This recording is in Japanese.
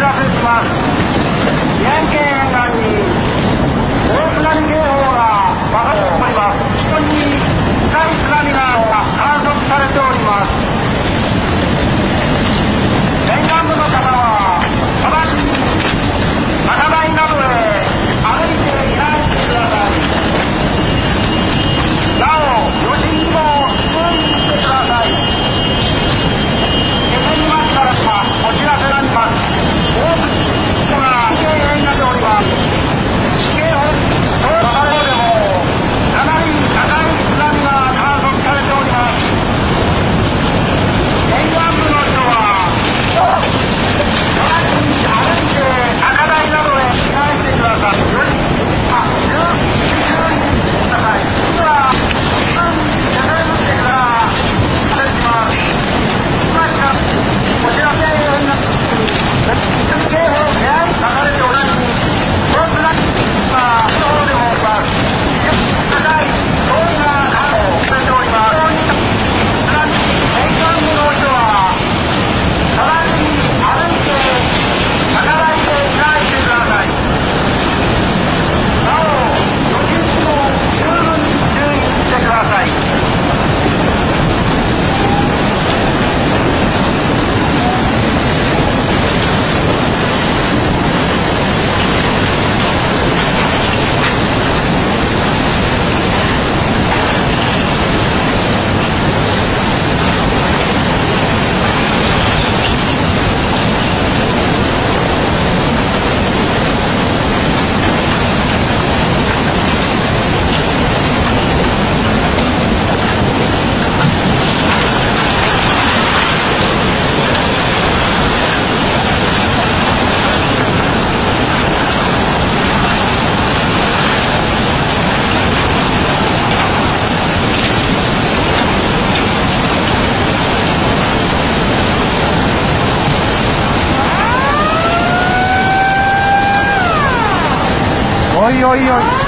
らせします。宮城県沿岸に大津波警報が出されております。非常に深い津波が観測されております。沿岸部の方は直ちに高台などへ歩いて避難してください。なお余震にも注意してください。気仙沼市からお知らせがあります。大津市が警報になっております。警報と分かれでもかなり高い津波が観測されております。沿岸部の人は直ちに歩いて高台などへ避難してください。より注意してください。では出てから失礼します。今お知らせになって警報部屋に書かれておらずに大津波が地方でもおります。高い大きな波をされております。沿岸部の人は直ちに歩いて高台へ避難してください。なお余震にも十分に注意してください。おいおいおい。